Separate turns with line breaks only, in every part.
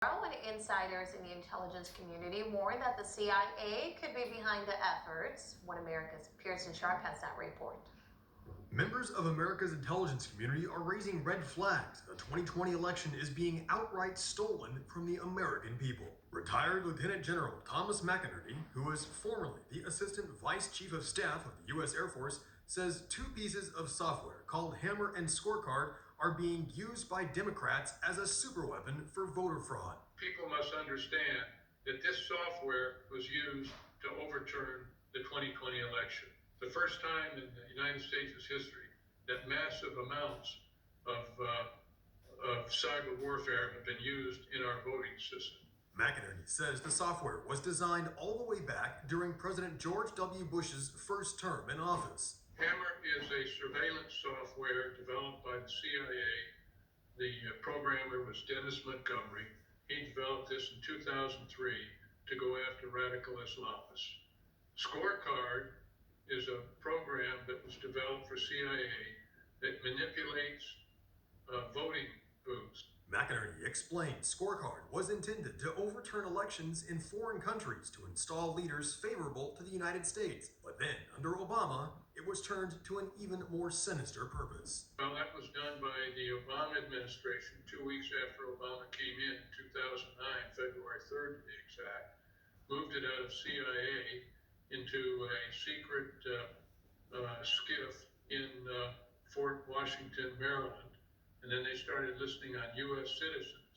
When insiders in the intelligence community warn that the CIA could be behind the efforts. One America's Pearson Sharp has that report.
Members of America's intelligence community are raising red flags. The 2020 election is being outright stolen from the American people. Retired Lieutenant General Thomas McInerney, who was formerly the Assistant Vice Chief of Staff of the U.S. Air Force, says two pieces of software called Hammer and Scorecard are being used by Democrats as a superweapon for voter fraud.
People must understand that this software was used to overturn the 2020 election. The first time in the United States' history that massive amounts of cyber warfare have been used in our voting system.
McInerney says the software was designed all the way back during President George W. Bush's first term in office.
Hammer is a surveillance software developed by the CIA. The programmer was Dennis Montgomery. He developed this in 2003 to go after radical Islamists. Scorecard is a program that was developed for CIA that manipulates voting booths.
McInerney explained Scorecard was intended to overturn elections in foreign countries to install leaders favorable to the United States. But then, under Obama, it was turned to an even more sinister purpose.
Well, that was done by the Obama administration 2 weeks after Obama came in 2009, February 3rd to be exact, moved it out of CIA into a secret skiff in Fort Washington, Maryland. And then they started listening on U.S. citizens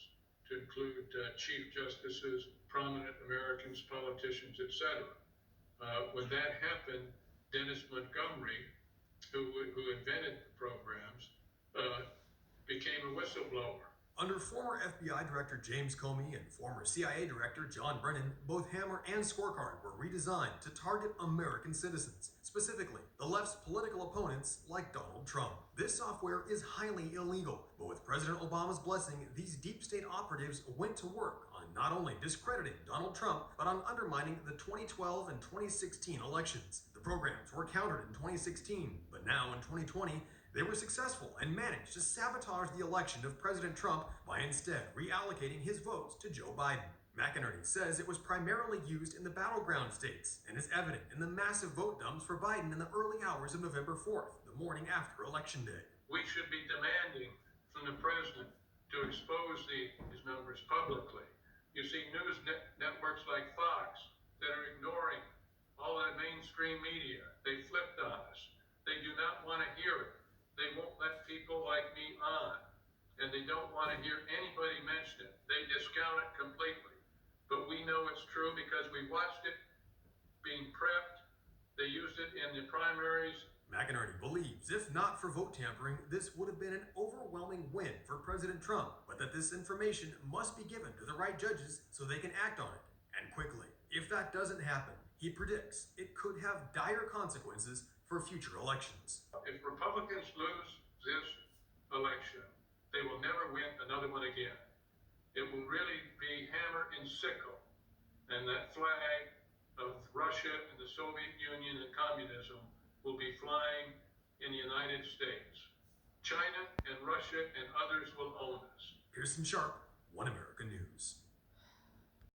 to include chief justices, prominent Americans, politicians, etc. When that happened, Dennis Montgomery, who invented the programs, became a whistleblower.
Under former FBI Director James Comey and former CIA Director John Brennan, both Hammer and Scorecard were redesigned to target American citizens, specifically the left's political opponents like Donald Trump. This software is highly illegal, but with President Obama's blessing, these deep state operatives went to work on not only discrediting Donald Trump, but on undermining the 2012 and 2016 elections. The programs were countered in 2016, but now in 2020, they were successful and managed to sabotage the election of President Trump by instead reallocating his votes to Joe Biden. McInerney says it was primarily used in the battleground states and is evident in the massive vote dumps for Biden in the early hours of November 4th, the morning after Election Day.
We should be demanding from the president to expose these numbers publicly. You see news networks like Fox that are ignoring all that mainstream media. They flipped on us. They do not want to hear it. They won't let people like me on, and they don't want to hear anybody mention it. They discount it completely. But we know it's true because we watched it being prepped. They used it in the primaries.
McInerney believes if not for vote tampering, this would have been an overwhelming win for President Trump, but that this information must be given to the right judges so they can act on it, and quickly. If that doesn't happen, he predicts it could have dire consequences for future elections.
If Republicans lose this election, they will never win another one again. It will really be hammer and sickle, and that flag of Russia and the Soviet Union and communism will be flying in the United States. China and Russia and others will own us.
Pearson Sharp, One America News.